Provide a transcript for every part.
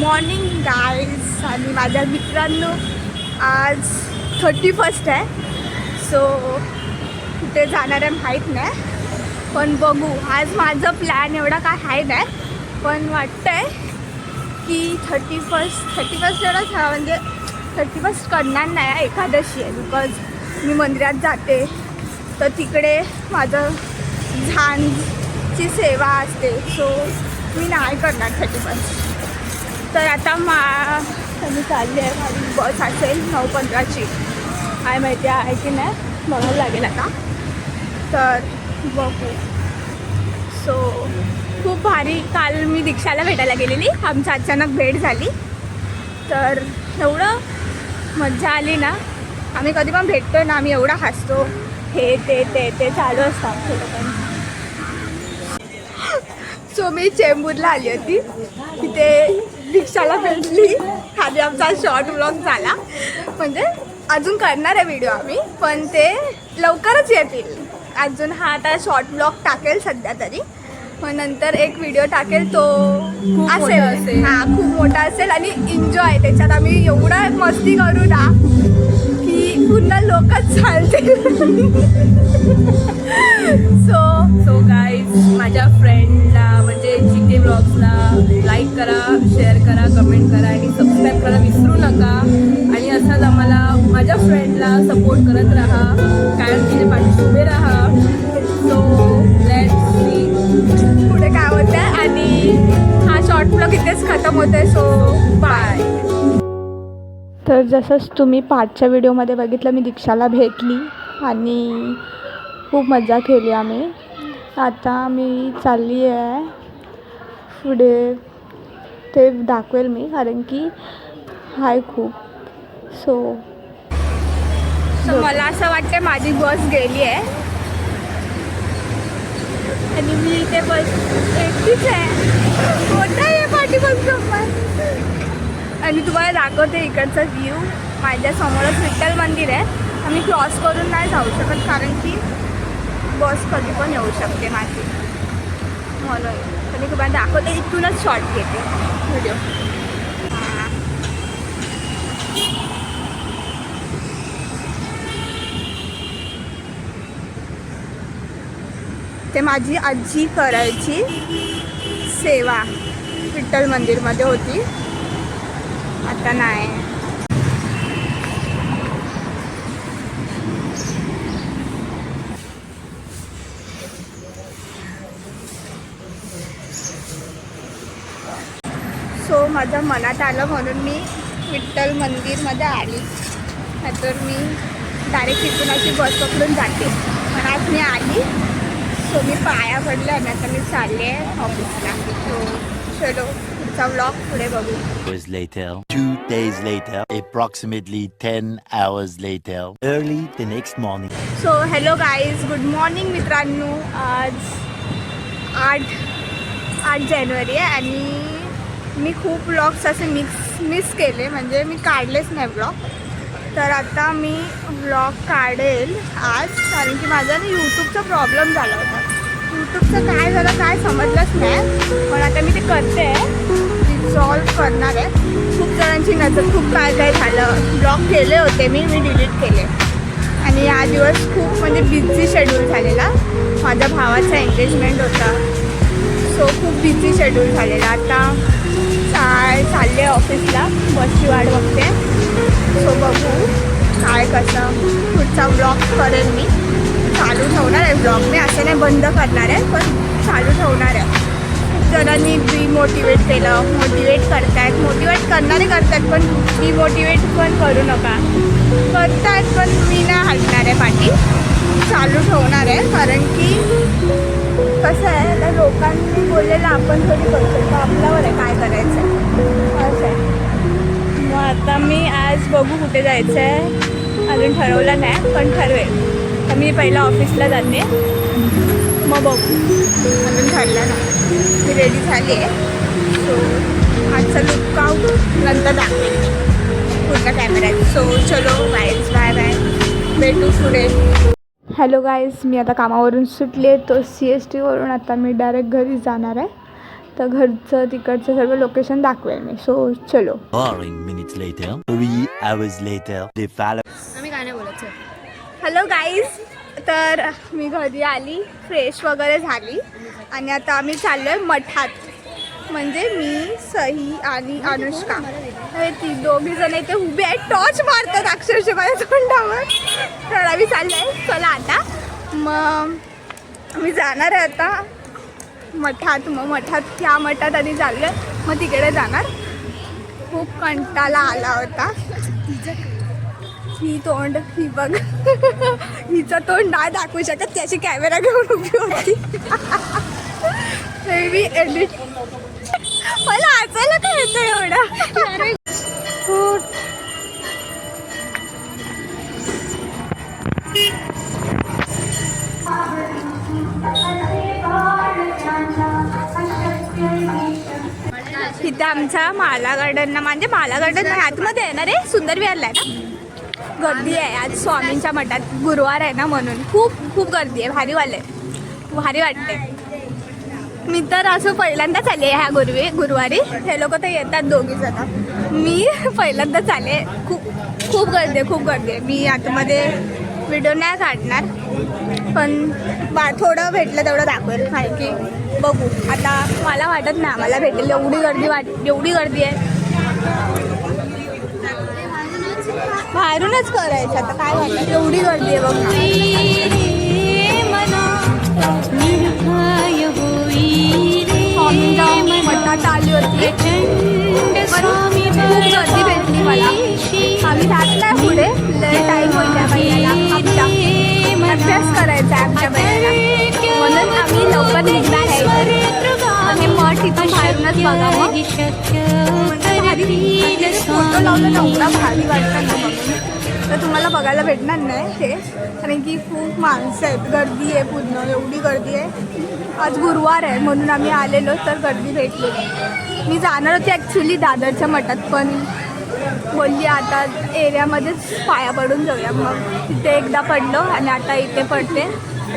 Morning guys आणि माझ्या मित्रांनो, आज 31 आहे. सो कुठे जाणार आहे माहीत नाही, पण बघू. आज माझं प्लॅन एवढा काय आहे नाही, पण वाटतं आहे की 31 एवढंच हा, म्हणजे 31 करणार नाही. एकादशी आहे, बिकॉज मी मंदिरात जाते तर तिकडे माझं झांजची सेवा असते. सो मी नाही करणार 31. तर आता मी चालली आहे. माझी बस असेल 9:15ची. काय माहिती आहे की नाही, बघायला लागेल आता. तर बघू. सो खूप भारी. काल मी दीक्षाला भेटायला गेलेली, आमची अचानक भेट झाली. तर एवढं मज्जा आली ना. आम्ही कधी पण भेटतो ना, आम्ही एवढा हसतो. हे ते चालू असतात लोकांचं. सो मी चेंबूरला आली होती, तिथे दीक्षाला भेटली आणि आमचा शॉर्ट व्लॉग झाला. म्हणजे अजून करणार आहे व्हिडिओ आम्ही, पण ते लवकरच येतील. अजून हा आता शॉर्ट व्लॉग टाकेल सध्या तरी, पण नंतर एक व्हिडिओ टाकेल तो असेल. हां, खूप मोठा असेल आणि एन्जॉय. त्याच्यात आम्ही एवढा मस्ती करू ना की पुन्हा लोकच चालतील. सो गाईज, माझ्या फ्रेंडला म्हणजे GK ब्लॉग्सला लाईक करा, शेअर करा, कमेंट करा आणि सबस्क्राईब करायला विसरू नका. आणि असाच आम्हाला माझ्या फ्रेंडला सपोर्ट करत राहा, कारण तिने पाठीशी उभे राहा. सो लेट्स सी पुढे काय होतं आहे. आणि हा शॉर्ट ब्लॉग इथेच खतम होतो आहे. So bye. तर जसंच तुम्ही पाठच्या व्हिडिओमध्ये बघितलं, मी दीक्षाला भेटली आणि खूप मजा केली आम्ही. आता मी चालली आहे पुढे, ते दाखवेल मी, कारण की हाय खूप. सो मला असं वाटतं माझी बस गेली आहे आणि मी इथे बस एकटीच आहे. मोठा आहे पाठी बस. आणि तुम्हाला दाखवते इकडचा व्ह्यू. माझ्या समोरच विठ्ठल मंदिर आहे. आम्ही क्रॉस करून नाही जाऊ शकत, कारण की बस कधी पण येऊ शकते माझी, म्हणून. तर मी तुम्हाला दाखवते, इथूनच शॉर्ट घेते व्हिडिओ. ते माझी आजी करायची सेवा विठ्ठल मंदिरमध्ये होती, आता नाही. सो माझ्या मनात आलं म्हणून मी विठ्ठल मंदिरमध्ये आली, नाहीतर मी डायरेक्ट तिथून अशी बस पकडून जाते. पण आज मी आली, सो मी पाया पडले आणि आता मी चालले आहे ऑफिसला. सो चलो, पुढचा व्लॉग पुढे बघू. 2 days later, approximately 10 hours later, early the next morning. So hello guys, good morning मित्रांनो. आज 8 जानेवारी आहे आणि मी खूप व्लॉग्स असे मिस केले, म्हणजे मी काढलेच नाही व्लॉग. तर आता मी व्लॉग काढेल आज, कारण की माझा ना यूट्यूबचा प्रॉब्लेम झाला होता. यूट्यूबचं काय झालं काय समजलंच नाही, पण आता मी ते करते आहे, रिझॉल्व करणार आहे. खूप जणांची नजर, खूप काय झालं. ब्लॉग केले होते मी डिलीट केले. आणि हा दिवस खूप म्हणजे बिझी शेड्यूल झालेला. माझ्या भावाचा एंगेजमेंट होता, सो खूप बिझी शेड्यूल झालेला. आता चालले ऑफिसला, बसची वाट बघते. सो बघू काय कसं पुढचा ब्लॉग करेल. मी चालू ठेवणार आहे ब्लॉग, मी असं नाही बंद करणार आहे, पण चालू ठेवणार आहे. खूप जणांनी डिमोटिवेट केलं, मोटिवेट करतायत, मोटिवेट करणारे करतात, पण डिमोटिवेट पण करू नका. करतायत पण मी नाही हटणार आहे पाठी, चालू ठेवणार आहे. कारण की कसं आहे, आता लोकांनी बोललेलं आपण थोडी करू शकतो, आपल्यावर आहे काय करायचं आहे, असं आहे. मग आता मी आज बघू कुठे जायचं आहे, अजून ठरवलं नाही, पण ठरवेल. तर मी पहिला ऑफिसला जाते, मग बघू. अजून ठरलं नाही, मी रेडी झाली आहे. सो आजचा लुक आउट नंतर दाखवेल पूर्ण कॅमेऱ्यात. सो चलो गाईज, बाय बाय, भेटू पुढे. हॅलो गाईज, मी आता कामावरून सुटले, तो CSTवरून आता मी डायरेक्ट घरी जाणार आहे. तर घरचं तिकडचं सर्व लोकेशन दाखवेल मी. सो चलो. Minutes later, 3 hours later, they follow. आम्ही काय नाही बोलायचं. Hello guys. तर मी घरी आली, फ्रेश वगैरे झाली आणि आता आम्ही चाललो आहे मठात. म्हणजे मी, सही आणि अनुष्का हे ती दोघी जण इथे उभे आहेत, टॉर्च मारतात अक्षरशः माझ्या तोंडावर. तर आम्ही चाललो आहे. चला आता मग मी जाणार आहे आता मठात. मग मठात ह्या मठात आधी चाललो आहे, मग तिकडे जाणार. खूप कंटाळा आला होता. ही तोंड ही बघ हिचं तोंड नाही दाखवू शकत, त्याची कॅमेरा घेऊन उभी होती. मी एडिट मला हसायला काय येतं एवढं. इथे आमचा माला गार्डन ना, म्हणजे माला गार्डन आतमध्ये आहे ना रे, सुंदर विहारला आहे ना. गर्दी आहे आज स्वामींच्या मठात, गुरुवार आहे ना म्हणून खूप खूप गर्दी आहे. भारी वाटते. मी तर असं पहिल्यांदाच आले ह्या गुरुवारी. हे लोक तर येतात दोघी जण, मी पहिल्यांदाच आले. खूप गर्दी आहे. मी आतमध्ये व्हिडिओ नाही काढणार, पण थोडं भेटलं तेवढं दाखवेल. कारण की बघू आता, मला वाटत नाही आम्हाला भेटेल एवढी गर्दी आहे. बाहेरूनच करायचं आता, काय वाटतं एवढी गर्दी आहे बघ ना. स्वामींच्या मठात आली होती, पण खूप गर्दी भेटली मला. आम्ही जात नाही पुढे, लय टाईम होईल त्या महिन्याला. आमच्या अभ्यास करायचा आहे आमच्या महिन्याला, म्हणून आम्ही लवकर निघणार आहे. आणि मठ इथून बाहेरूनच बघा. मग भारी फोटो लावलं ना, एवढा भारी वाटतं ना बघून. तर तुम्हाला बघायला भेटणार नाही ते, कारण की खूप माणसं आहेत, गर्दी आहे पूर्ण, एवढी गर्दी आहे. आज गुरुवार आहे म्हणून आम्ही आलेलो, तर गर्दी भेटली. मी जाणार होते ॲक्च्युली दादरच्या मठात, पण बोलली आता एरियामध्येच पाया पडून जाऊया. मग तिथे एकदा पडलो आणि आता इथे पडते,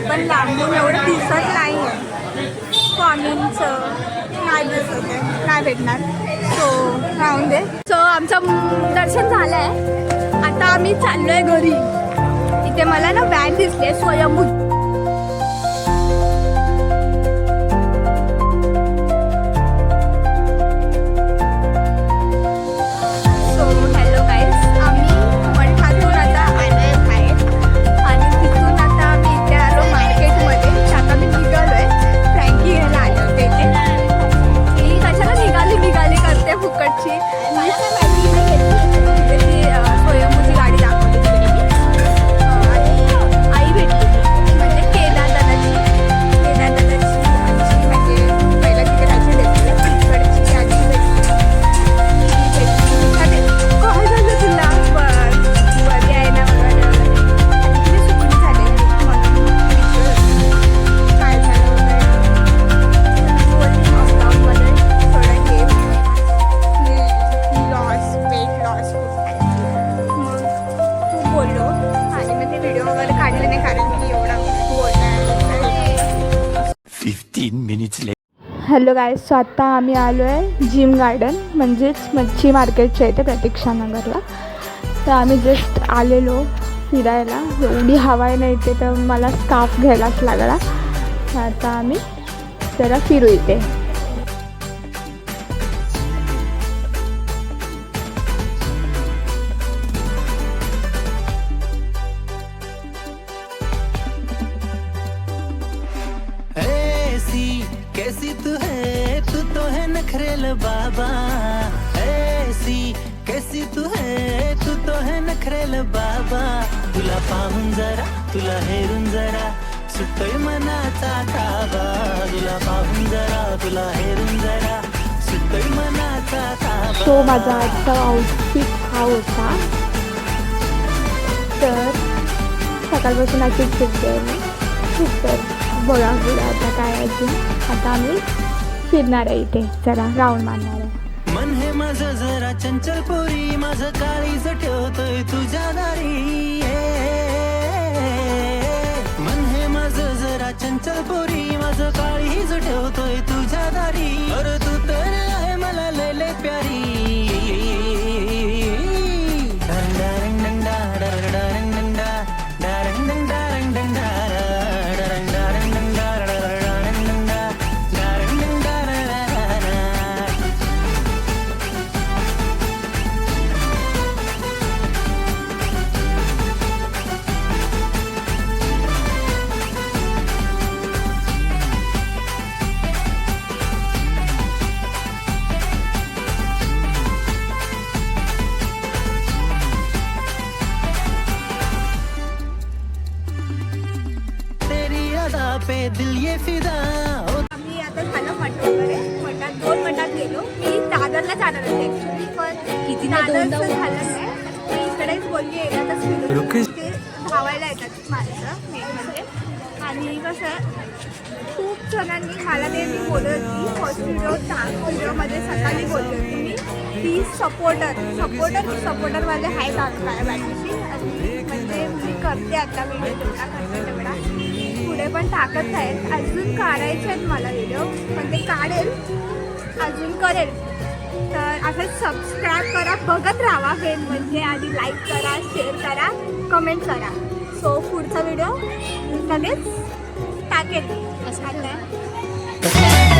पण लांबून एवढं दिसत नाही आहे. स्वामींचं नाही दिसत आहे, नाही भेटणार. सो राहून दे. सो आमचं दर्शन झालं आहे. आता आम्ही चाललो आहे घरी. इथे मला ना व्हॅन दिसली स्वयंभू. Hello guys. सो आत्ता आम्ही आलो आहे जिम गार्डन, म्हणजेच मच्छी मार्केटच्या इथे प्रतीक्षानगरला. तर आम्ही जस्ट आलेलो फिरायला. एवढी हवा आहे ना इथे, तर मला स्कार्फ घ्यायलाच लागला. आता आम्ही जरा फिरू इथे. कैसी तू है, तू तो है नखरेल बाबा. ऐसी कैसी तू है, तू तो है नखरेल बाबा. तुला पाहून जरा, तुला हेरून जरा, सुटतोय मनाचा ताबा. तुला पाहून जरा, तुला हेरून जरा, सुटतोय मनाचा ताबा. तो माझा आजचा आउटफिट हा होता. तर सकाळपासून अशीच फिरते मी. तर बघा पुढे आता काय अजून. आता आम्ही फिरणार आहे इथे, जरा राऊंड मारणार आहे. मन हे माझं जरा चंचल पोरी, माझं काळीज ठेवतोय तुझ्या दारी. मन हे माझं जरा चंचल पोरी माझं काळीज ठेवतोय तुझ्या दारी अरे तू तर आहे मला लय लय प्यारी पे दिल ये फिदा आम्ही आता झालं मठ वगैरे मठात 2 मठात गेलो. मी दादरला जाणार होते ऍक्च्युली पण दादरचं झालं नाही. मी इकडेच बोलली येतातच फिरून ते धावायला येतात माणसं मेन म्हणजे. आणि कसं खूप जणांनी मला ते मी बोलत होती फर्स्ट व्हिडिओमध्ये सकाळी बोलली होती मी ती सपोर्टरवाले आहेत काय बाकीची. आणि म्हणजे मी करते आता व्हिडिओ तेवढा करते तेवढा पुढे पण टाकत आहेत. अजून काढायचे आहेत मला व्हिडिओ पण ते काढेल अजून करेल. तर असं सबस्क्राईब करा बघत राहा मेन म्हणजे आणि लाईक करा शेअर करा कमेंट करा. सो पुढचा व्हिडिओ लगेच टाकेल असं वाटतंय.